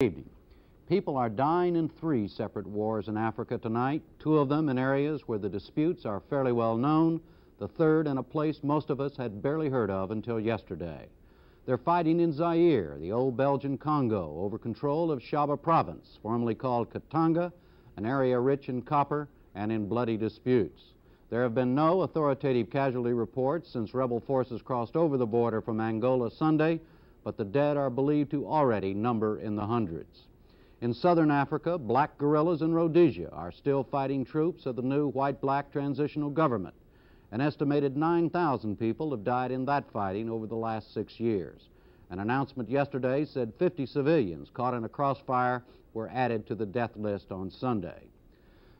Evening. People are dying in 3 separate wars in Africa tonight, 2 of them in areas where the disputes are fairly well known, the third in a place most of us had barely heard of until yesterday. They're fighting in Zaire, the old Belgian Congo, over control of Shaba province, formerly called Katanga, an area rich in copper and in bloody disputes. There have been no authoritative casualty reports since rebel forces crossed over the border from Angola Sunday, but the dead are believed to already number in the hundreds. In southern Africa, black guerrillas in Rhodesia are still fighting troops of the new white-black transitional government. An estimated 9,000 people have died in that fighting over the last 6 years. An announcement yesterday said 50 civilians caught in a crossfire were added to the death list on Sunday.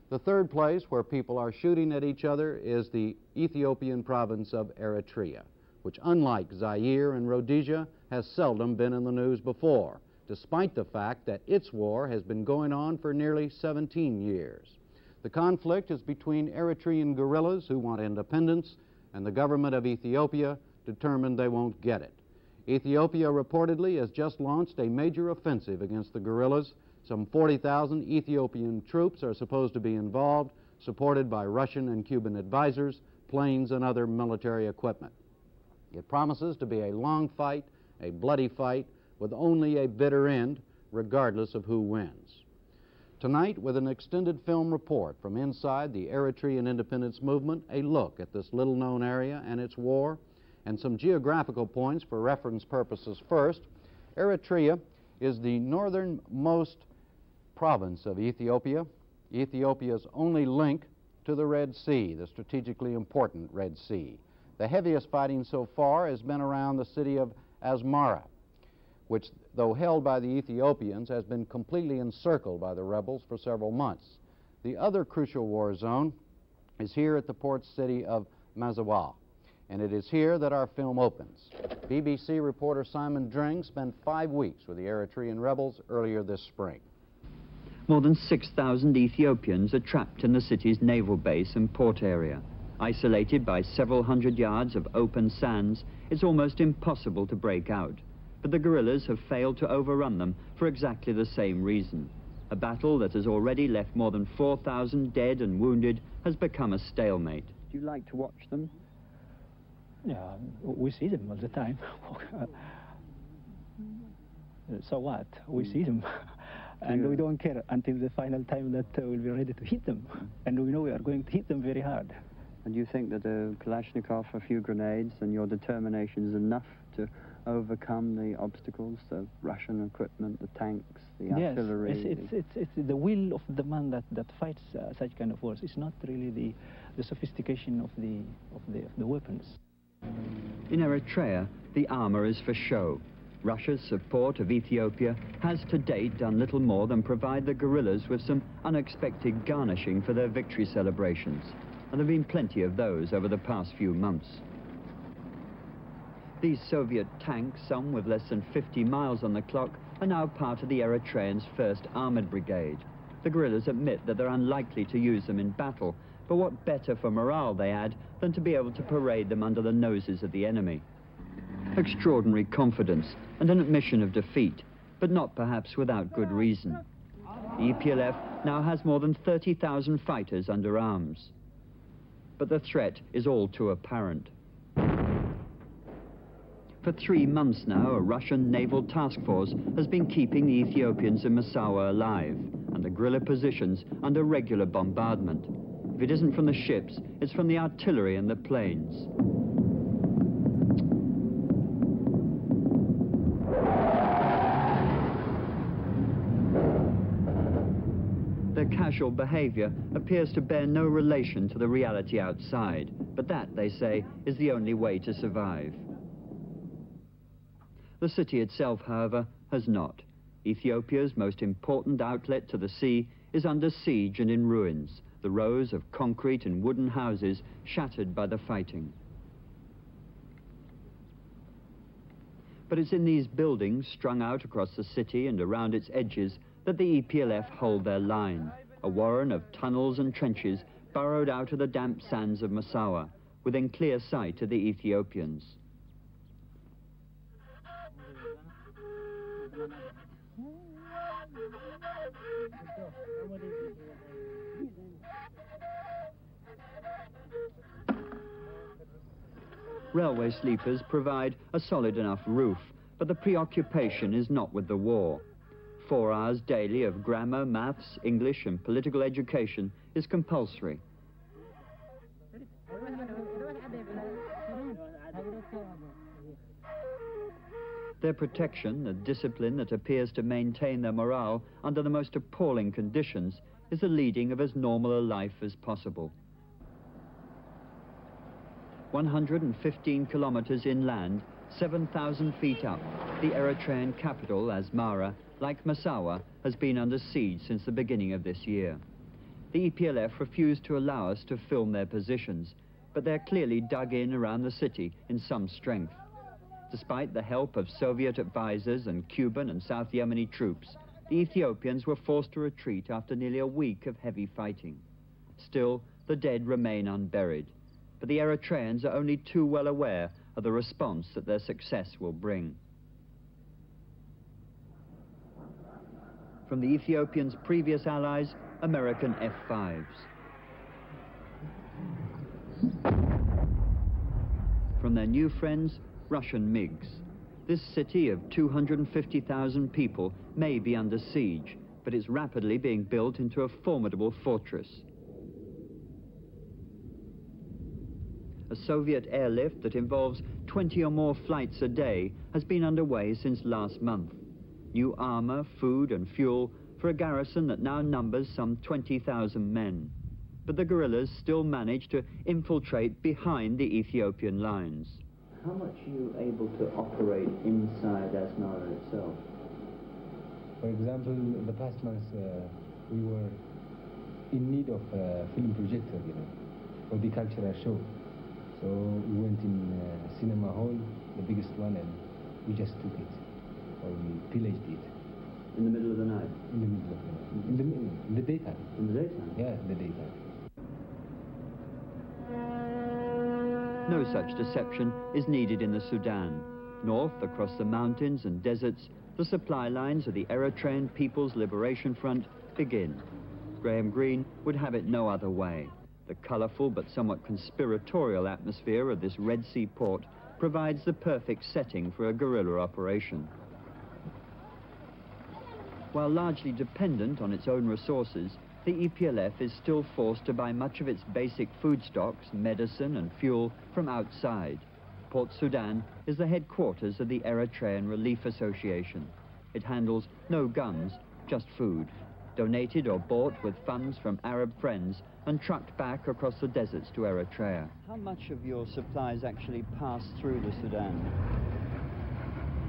The third place where people are shooting at each other is the Ethiopian province of Eritrea, which, unlike Zaire and Rhodesia, has seldom been in the news before, despite the fact that its war has been going on for nearly 17 years. The conflict is between Eritrean guerrillas who want independence and the government of Ethiopia determined they won't get it. Ethiopia reportedly has just launched a major offensive against the guerrillas. Some 40,000 Ethiopian troops are supposed to be involved, supported by Russian and Cuban advisors, planes, and other military equipment. It promises to be a long fight, a bloody fight, with only a bitter end, regardless of who wins. Tonight, with an extended film report from inside the Eritrean independence movement, a look at this little-known area and its war, and some geographical points for reference purposes. First, Eritrea is the northernmost province of Ethiopia, Ethiopia's only link to the Red Sea, the strategically important Red Sea. The heaviest fighting so far has been around the city of Asmara, which, though held by the Ethiopians, has been completely encircled by the rebels for several months. The other crucial war zone is here at the port city of Mazawa, and it is here that our film opens. BBC reporter Simon Dring spent 5 weeks with the Eritrean rebels earlier this spring. More than 6,000 Ethiopians are trapped in the city's naval base and port area. Isolated by several hundred yards of open sands, it's almost impossible to break out. But the guerrillas have failed to overrun them for exactly the same reason. A battle that has already left more than 4,000 dead and wounded has become a stalemate. Do you like to watch them? Yeah, we see them all the time. So what? We see them. And we don't care until the final time that we'll be ready to hit them. And we know we are going to hit them very hard. And you think that a Kalashnikov, a few grenades, and your determination is enough to overcome the obstacles, the Russian equipment, the tanks, the artillery? Yes, it's the will of the man that fights such kind of wars. It's not really the sophistication of the weapons. In Eritrea, the armor is for show. Russia's support of Ethiopia has to date done little more than provide the guerrillas with some unexpected garnishing for their victory celebrations. And there have been plenty of those over the past few months. These Soviet tanks, some with less than 50 miles on the clock, are now part of the Eritreans' 1st Armored Brigade. The guerrillas admit that they're unlikely to use them in battle, but what better for morale, they add, than to be able to parade them under the noses of the enemy. Extraordinary confidence and an admission of defeat, but not perhaps without good reason. The EPLF now has more than 30,000 fighters under arms. But the threat is all too apparent. For 3 months now, a Russian naval task force has been keeping the Ethiopians in Massawa alive, and the guerrilla positions under regular bombardment. If it isn't from the ships, it's from the artillery and the planes. Their casual behavior appears to bear no relation to the reality outside, but that, they say, is the only way to survive. The city itself, however, has not. Ethiopia's most important outlet to the sea is under siege and in ruins, the rows of concrete and wooden houses shattered by the fighting. But it's in these buildings strung out across the city and around its edges that the EPLF hold their line, a warren of tunnels and trenches burrowed out of the damp sands of Massawa, within clear sight of the Ethiopians. Railway sleepers provide a solid enough roof, but the preoccupation is not with the war. 4 hours daily of grammar, maths, English and political education is compulsory. Their protection, the discipline that appears to maintain their morale under the most appalling conditions, is the leading of as normal a life as possible. 115 kilometers inland, 7,000 feet up, the Eritrean capital, Asmara, like Massawa, has been under siege since the beginning of this year. The EPLF refused to allow us to film their positions, but they're clearly dug in around the city in some strength. Despite the help of Soviet advisors and Cuban and South Yemeni troops, the Ethiopians were forced to retreat after nearly a week of heavy fighting. Still, the dead remain unburied, but the Eritreans are only too well aware of the response that their success will bring. From the Ethiopians' previous allies, American F-5s. From their new friends, Russian MiGs. This city of 250,000 people may be under siege, but it's rapidly being built into a formidable fortress. A Soviet airlift that involves 20 or more flights a day has been underway since last month. New armor, food and fuel for a garrison that now numbers some 20,000 men. But the guerrillas still manage to infiltrate behind the Ethiopian lines. How much are you able to operate inside Asmara itself? For example, in the past months, we were in need of a film projector, for the cultural show. So we went in cinema hall, the biggest one, and we just took it, or we pillaged it. In the middle of the night? In the middle of the night. In the daytime. In the daytime? Yeah, in the daytime. No such deception is needed in the Sudan. North, across the mountains and deserts, the supply lines of the Eritrean People's Liberation Front begin. Graham Greene would have it no other way. The colourful but somewhat conspiratorial atmosphere of this Red Sea port provides the perfect setting for a guerrilla operation. While largely dependent on its own resources, the EPLF is still forced to buy much of its basic food stocks, medicine and fuel from outside. Port Sudan is the headquarters of the Eritrean Relief Association. It handles no guns, just food, donated or bought with funds from Arab friends and trucked back across the deserts to Eritrea. How much of your supplies actually pass through the Sudan?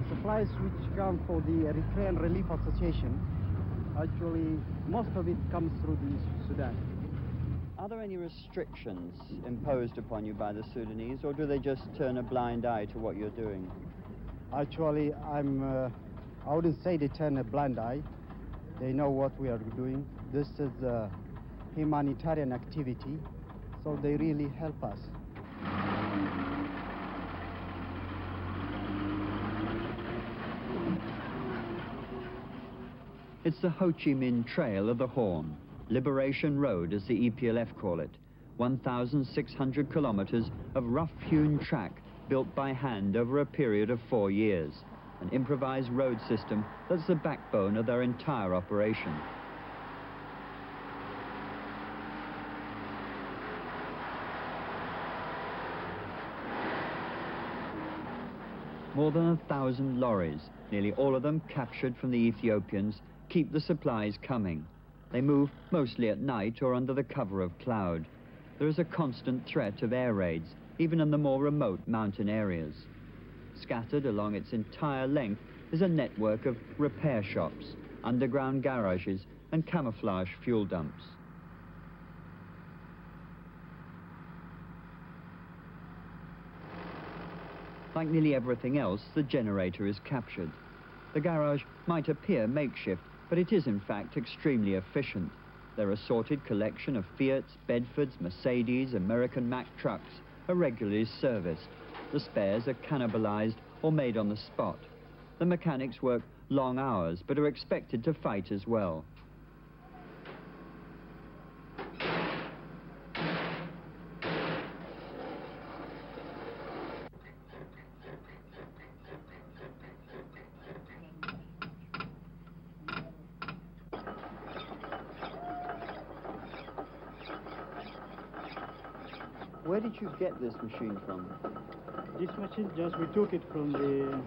Supplies which come for the Eritrean Relief Association, actually most of it comes through the Sudan. Are there any restrictions imposed upon you by the Sudanese, or do they just turn a blind eye to what you're doing? Actually, I wouldn't say they turn a blind eye. They know what we are doing. This is a humanitarian activity, so they really help us. It's the Ho Chi Minh Trail of the Horn, Liberation Road as the EPLF call it, 1,600 kilometers of rough-hewn track built by hand over a period of 4 years, an improvised road system that's the backbone of their entire operation. More than 1,000 lorries, nearly all of them captured from the Ethiopians, keep the supplies coming. They move mostly at night or under the cover of cloud. There is a constant threat of air raids, even in the more remote mountain areas. Scattered along its entire length is a network of repair shops, underground garages and camouflage fuel dumps. Like nearly everything else, the generator is captured. The garage might appear makeshift, but it is in fact extremely efficient. Their assorted collection of Fiats, Bedfords, Mercedes, American Mack trucks are regularly serviced. The spares are cannibalized or made on the spot. The mechanics work long hours, but are expected to fight as well. Where did you get this machine from? This machine, we took it from the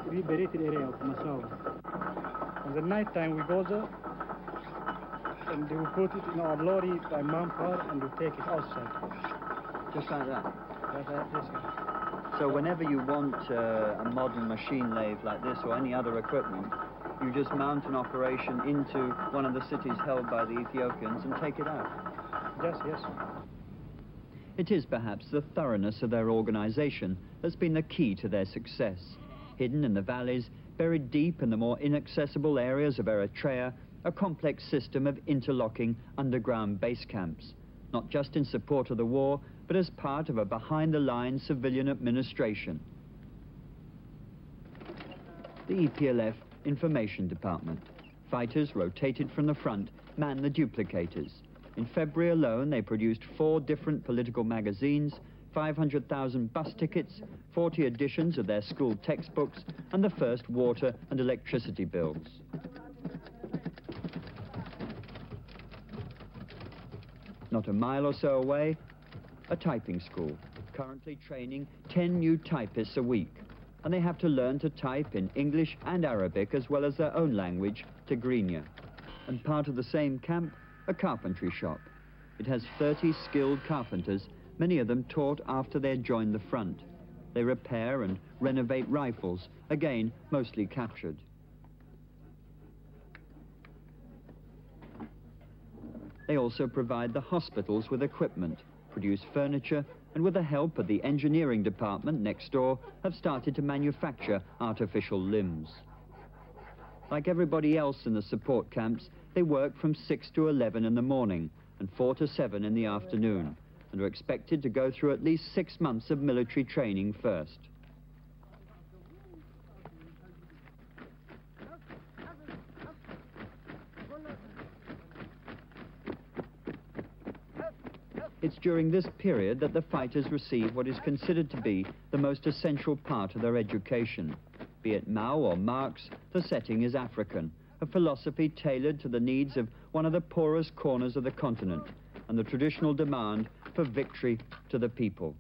liberated area of Massawa. On the night time we go there, and we put it in our lorry by manpower, and we take it outside. Just like that? Like that, yes, sir. So whenever you want a modern machine lathe like this or any other equipment, you just mount an operation into one of the cities held by the Ethiopians and take it out? Yes, yes. It is perhaps the thoroughness of their organization that's been the key to their success. Hidden in the valleys, buried deep in the more inaccessible areas of Eritrea, a complex system of interlocking underground base camps, not just in support of the war, but as part of a behind-the-lines civilian administration. The EPLF Information Department. Fighters rotated from the front man the duplicators. In February alone, they produced 4 different political magazines, 500,000 bus tickets, 40 editions of their school textbooks, and the first water and electricity bills. Not a mile or so away, a typing school, currently training 10 new typists a week. And they have to learn to type in English and Arabic as well as their own language, Tigrinya. And part of the same camp, a carpentry shop. It has 30 skilled carpenters, many of them taught after they had joined the front. They repair and renovate rifles, again mostly captured. They also provide the hospitals with equipment, produce furniture, and with the help of the engineering department next door, have started to manufacture artificial limbs. Like everybody else in the support camps, they work from 6 to 11 in the morning and 4 to 7 in the afternoon, and are expected to go through at least 6 months of military training first. It's during this period that the fighters receive what is considered to be the most essential part of their education. Be it Mao or Marx, the setting is African, a philosophy tailored to the needs of one of the poorest corners of the continent, and the traditional demand for victory to the people.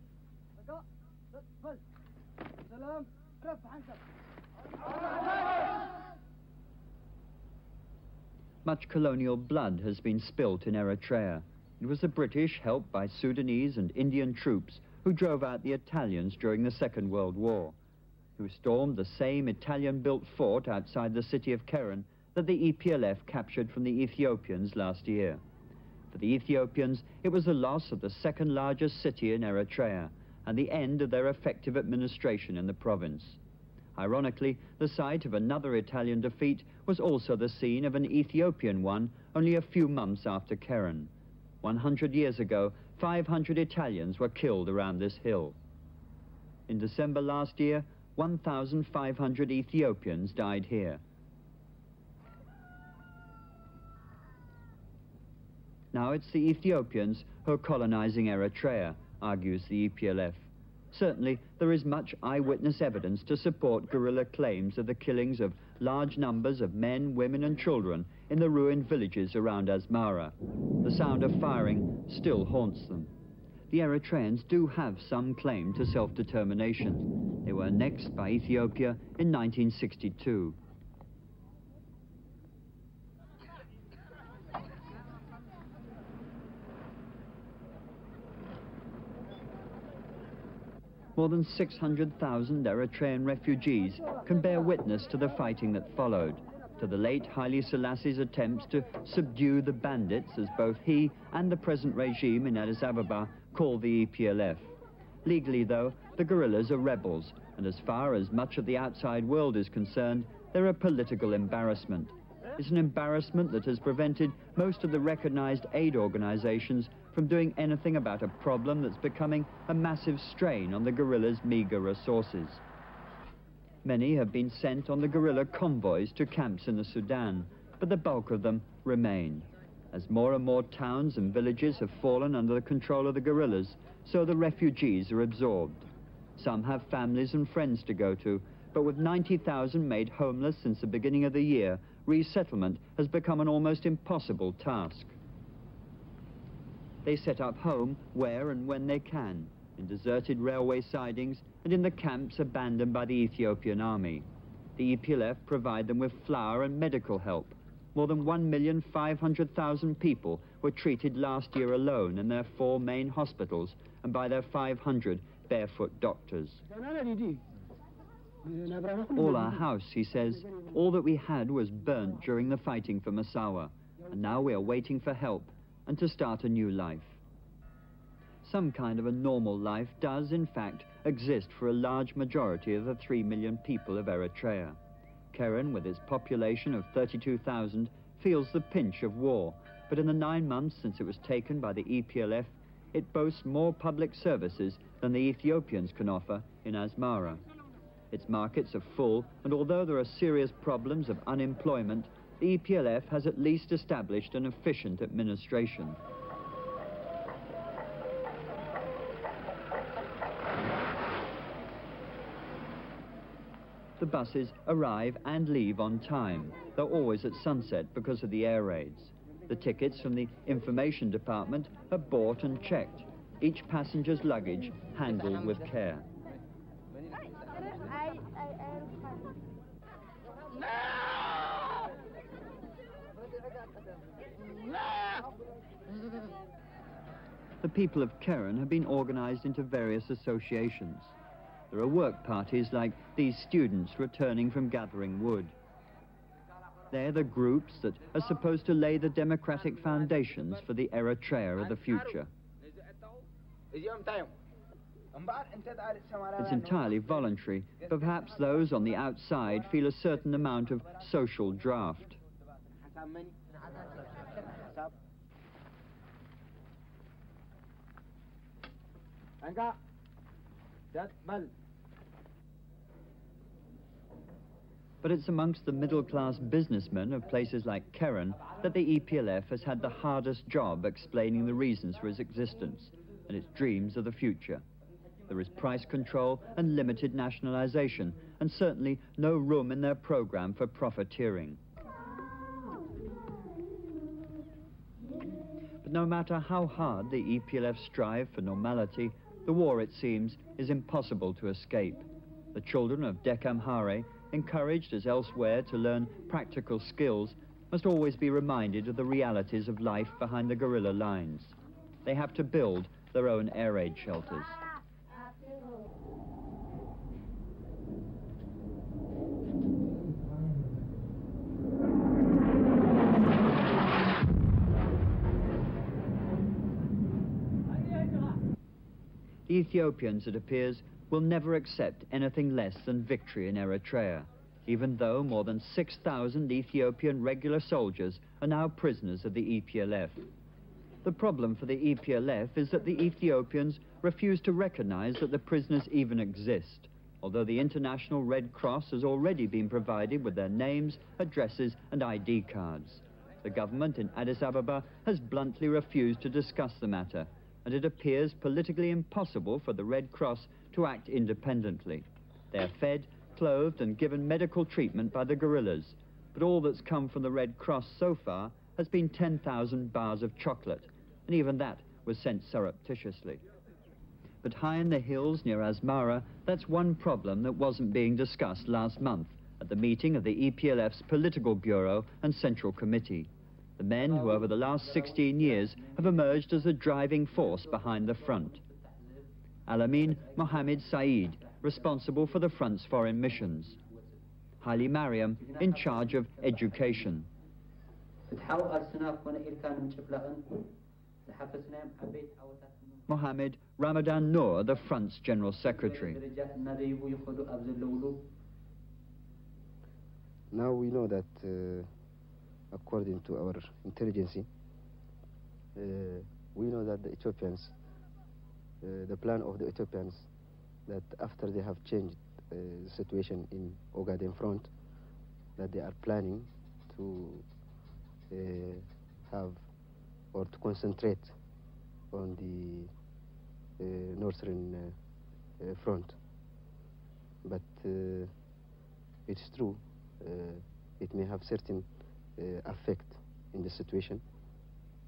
Much colonial blood has been spilt in Eritrea. It was the British, helped by Sudanese and Indian troops, who drove out the Italians during the Second World War, who stormed the same Italian-built fort outside the city of Keren that the EPLF captured from the Ethiopians last year. For the Ethiopians, it was the loss of the second largest city in Eritrea and the end of their effective administration in the province. Ironically, the site of another Italian defeat was also the scene of an Ethiopian one only a few months after Keren. 100 years ago, 500 Italians were killed around this hill. In December last year, 1,500 Ethiopians died here. Now it's the Ethiopians who are colonizing Eritrea, argues the EPLF. Certainly, there is much eyewitness evidence to support guerrilla claims of the killings of large numbers of men, women and children in the ruined villages around Asmara. The sound of firing still haunts them. The Eritreans do have some claim to self-determination. They were annexed by Ethiopia in 1962. More than 600,000 Eritrean refugees can bear witness to the fighting that followed, to the late Haile Selassie's attempts to subdue the bandits, as both he and the present regime in Addis Ababa call the EPLF. Legally, though, the guerrillas are rebels, and as far as much of the outside world is concerned, they're a political embarrassment. It's an embarrassment that has prevented most of the recognized aid organizations from doing anything about a problem that's becoming a massive strain on the guerrillas' meager resources. Many have been sent on the guerrilla convoys to camps in the Sudan, but the bulk of them remain. As more and more towns and villages have fallen under the control of the guerrillas, so the refugees are absorbed. Some have families and friends to go to, but with 90,000 made homeless since the beginning of the year, resettlement has become an almost impossible task. They set up home where and when they can, in deserted railway sidings and in the camps abandoned by the Ethiopian army. The EPLF provide them with flour and medical help. More than 1,500,000 people were treated last year alone in their 4 main hospitals and by their 500 barefoot doctors. All our house, he says, all that we had was burnt during the fighting for Massawa, and now we are waiting for help and to start a new life. Some kind of a normal life does, in fact, exist for a large majority of the 3 million people of Eritrea. Keren, with its population of 32,000, feels the pinch of war, but in the 9 months since it was taken by the EPLF, it boasts more public services than the Ethiopians can offer in Asmara. Its markets are full, and although there are serious problems of unemployment, the EPLF has at least established an efficient administration. The buses arrive and leave on time, though always at sunset because of the air raids. The tickets from the information department are bought and checked, each passenger's luggage handled with care. The people of Keren have been organized into various associations. There are work parties like these students returning from gathering wood. They're the groups that are supposed to lay the democratic foundations for the Eritrea of the future. It's entirely voluntary, but perhaps those on the outside feel a certain amount of social draft. But it's amongst the middle-class businessmen of places like Keren that the EPLF has had the hardest job explaining the reasons for its existence and its dreams of the future. There is price control and limited nationalization, and certainly no room in their program for profiteering. But no matter how hard the EPLF strive for normality, the war, it seems, is impossible to escape. The children of Dekamhare, encouraged as elsewhere to learn practical skills, must always be reminded of the realities of life behind the guerrilla lines. They have to build their own air raid shelters. The Ethiopians, it appears, will never accept anything less than victory in Eritrea, even though more than 6,000 Ethiopian regular soldiers are now prisoners of the EPLF. The problem for the EPLF is that the Ethiopians refuse to recognize that the prisoners even exist, although the International Red Cross has already been provided with their names, addresses and ID cards. The government in Addis Ababa has bluntly refused to discuss the matter, and it appears politically impossible for the Red Cross to act independently. They are fed, clothed and given medical treatment by the guerrillas, but all that's come from the Red Cross so far has been 10,000 bars of chocolate, and even that was sent surreptitiously. But high in the hills near Asmara, that's one problem that wasn't being discussed last month at the meeting of the EPLF's Political Bureau and Central Committee. The men who over the last 16 years have emerged as the driving force behind the front. Alamin Mohammed Saeed, responsible for the front's foreign missions. Haile Mariam, in charge of education. Mohammed Ramadan Noor, the front's general secretary. Now we know that according to our intelligence, we know that the Ethiopians, the plan of the Ethiopians, that after they have changed the situation in Ogaden front, that they are planning to have or to concentrate on the northern front. But it's true, it may have certain effect in the situation,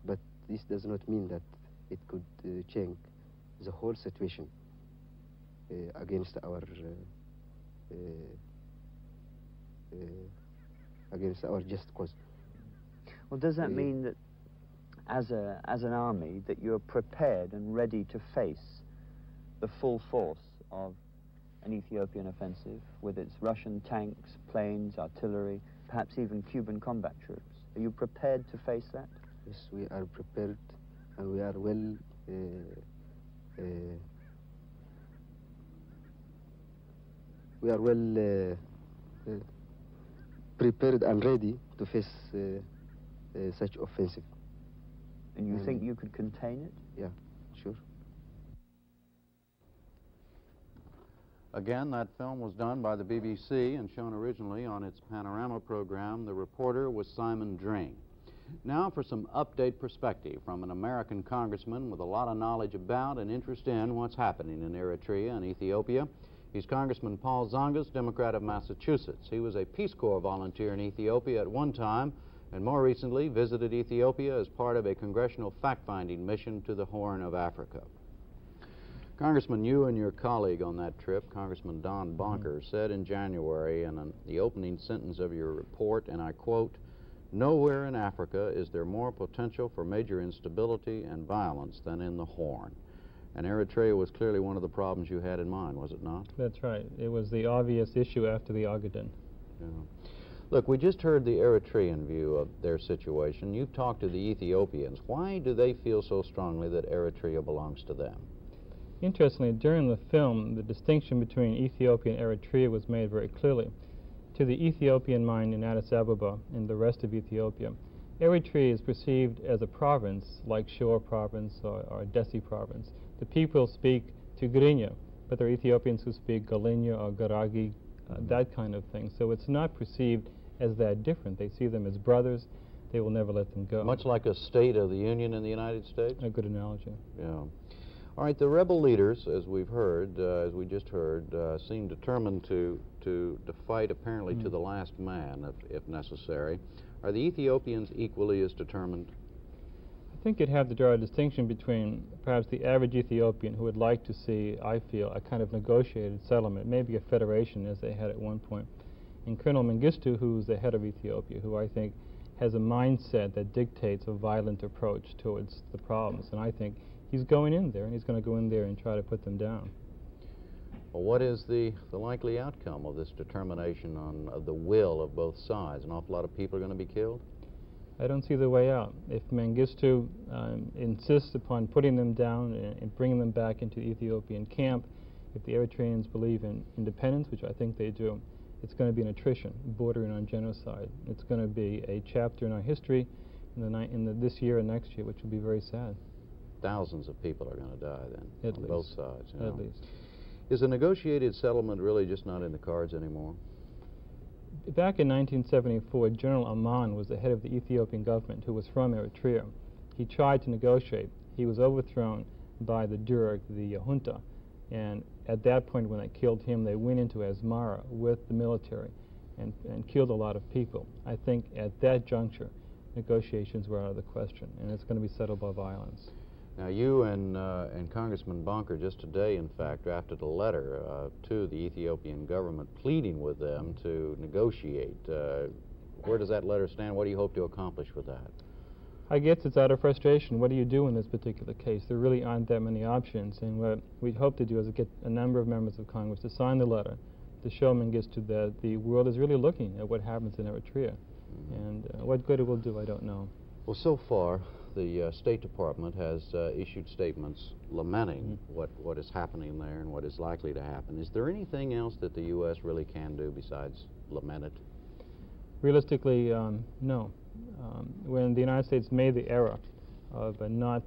but this does not mean that it could change the whole situation against our just cause. Well, does that mean that as an army that you're prepared and ready to face the full force of an Ethiopian offensive with its Russian tanks, planes, artillery, perhaps even Cuban combat troops? Are you prepared to face that? Yes, we are prepared, and we are well prepared and ready to face such offensive. And you think you could contain it? Yeah, sure. Again, that film was done by the BBC and shown originally on its Panorama program. The reporter was Simon Dring. Now for some update perspective from an American congressman with a lot of knowledge about and interest in what's happening in Eritrea and Ethiopia. He's Congressman Paul Zongas, Democrat of Massachusetts. He was a Peace Corps volunteer in Ethiopia at one time and more recently visited Ethiopia as part of a congressional fact-finding mission to the Horn of Africa. Congressman, you and your colleague on that trip, Congressman Don Bonker, said in January in the opening sentence of your report, and I quote, "Nowhere in Africa is there more potential for major instability and violence than in the Horn." And Eritrea was clearly one of the problems you had in mind, was it not? That's right. It was the obvious issue after the Ogaden. Yeah. Look, we just heard the Eritrean view of their situation. You've talked to the Ethiopians. Why do they feel so strongly that Eritrea belongs to them? Interestingly, during the film, the distinction between Ethiopia and Eritrea was made very clearly. To the Ethiopian mind in Addis Ababa and the rest of Ethiopia, Eritrea is perceived as a province like Shore province or Dessie province. The people speak Tigrinya, but there are Ethiopians who speak Galinya or Garagi, that kind of thing. So it's not perceived as that different. They see them as brothers. They will never let them go. Much like a state of the Union in the United States? A good analogy. Yeah. All right, the rebel leaders, as we've heard, as we just heard, seem determined to fight apparently to the last man, if necessary. Are the Ethiopians equally as determined? I think you'd have to draw a distinction between perhaps the average Ethiopian who would like to see, I feel, a kind of negotiated settlement, maybe a federation as they had at one point, and Colonel Mengistu, who's the head of Ethiopia, who I think has a mindset that dictates a violent approach towards the problems. And I think he's going in there, and he's going to go in there and try to put them down. Well, what is the likely outcome of this determination of the will of both sides? An awful lot of people are going to be killed? I don't see the way out. If Mengistu insists upon putting them down and bringing them back into the Ethiopian camp, if the Eritreans believe in independence, which I think they do, it's going to be an attrition bordering on genocide. It's going to be a chapter in our history in this year and next year, which will be very sad. Thousands of people are going to die then, on both sides. At least. Is a negotiated settlement really just not in the cards anymore? Back in 1974, General Aman was the head of the Ethiopian government, who was from Eritrea. He tried to negotiate. He was overthrown by the Derg, the junta, and at that point when they killed him, they went into Asmara with the military and killed a lot of people. I think at that juncture, negotiations were out of the question, and it's going to be settled by violence. Now, you and Congressman Bonker just today, in fact, drafted a letter to the Ethiopian government pleading with them to negotiate. Where does that letter stand? What do you hope to accomplish with that? I guess it's out of frustration. What do you do in this particular case? There really aren't that many options, and what we'd hope to do is get a number of members of Congress to sign the letter to show Mengistu that the world is really looking at what happens in Eritrea. And what good it will do, I don't know. Well, so far, the State Department has issued statements lamenting what is happening there and what is likely to happen. Is there anything else that the U.S. really can do besides lament it? Realistically, no. When the United States made the error of not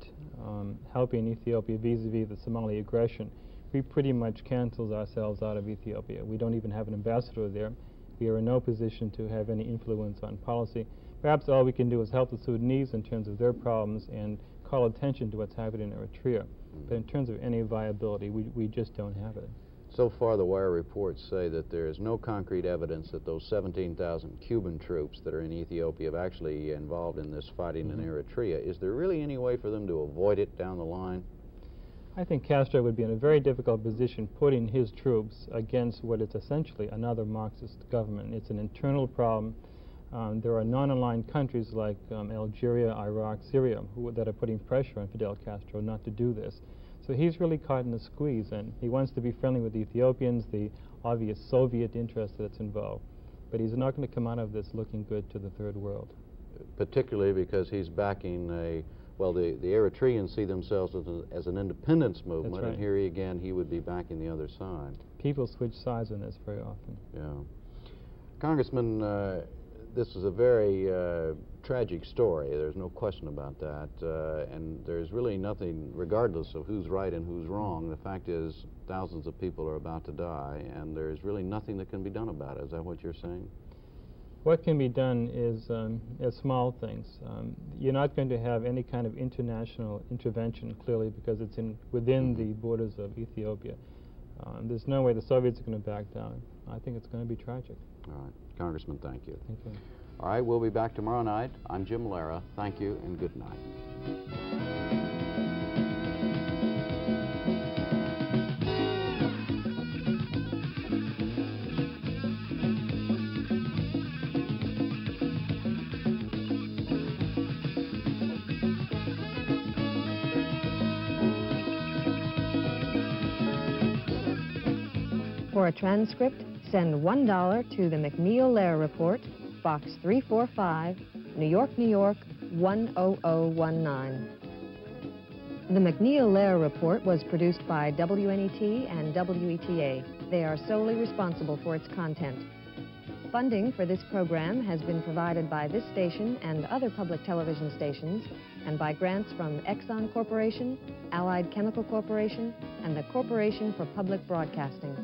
helping Ethiopia vis-a-vis the Somali aggression, we pretty much canceled ourselves out of Ethiopia. We don't even have an ambassador there. We are in no position to have any influence on policy. Perhaps all we can do is help the Sudanese in terms of their problems and call attention to what's happening in Eritrea. But in terms of any viability, we just don't have it. So far, the wire reports say that there is no concrete evidence that those 17,000 Cuban troops that are in Ethiopia have actually involved in this fighting in Eritrea. Is there really any way for them to avoid it down the line? I think Castro would be in a very difficult position putting his troops against what is essentially another Marxist government. It's an internal problem. There are non-aligned countries like Algeria, Iraq, Syria that are putting pressure on Fidel Castro not to do this. So he's really caught in a squeeze, and he wants to be friendly with the Ethiopians, the obvious Soviet interest that's involved. But he's not going to come out of this looking good to the third world. Particularly because he's backing a, well, the Eritreans see themselves as an independence movement, That's right. And here again he would be backing the other side. People switch sides on this very often. Yeah. Congressman, this is a very tragic story. There's no question about that. And there's really nothing, regardless of who's right and who's wrong, the fact is thousands of people are about to die, and there's really nothing that can be done about it. Is that what you're saying? What can be done is small things. You're not going to have any kind of international intervention, clearly, because it's within the borders of Ethiopia. There's no way the Soviets are going to back down. I think it's going to be tragic. All right. Congressman, thank you. Thank you. All right, we'll be back tomorrow night. I'm Jim Lehrer. Thank you and good night. For a transcript, send $1 to the MacNeilLehrer Report, Box 345, New York, New York, 10019. The MacNeilLehrer Report was produced by WNET and WETA. They are solely responsible for its content. Funding for this program has been provided by this station and other public television stations, and by grants from Exxon Corporation, Allied Chemical Corporation, and the Corporation for Public Broadcasting.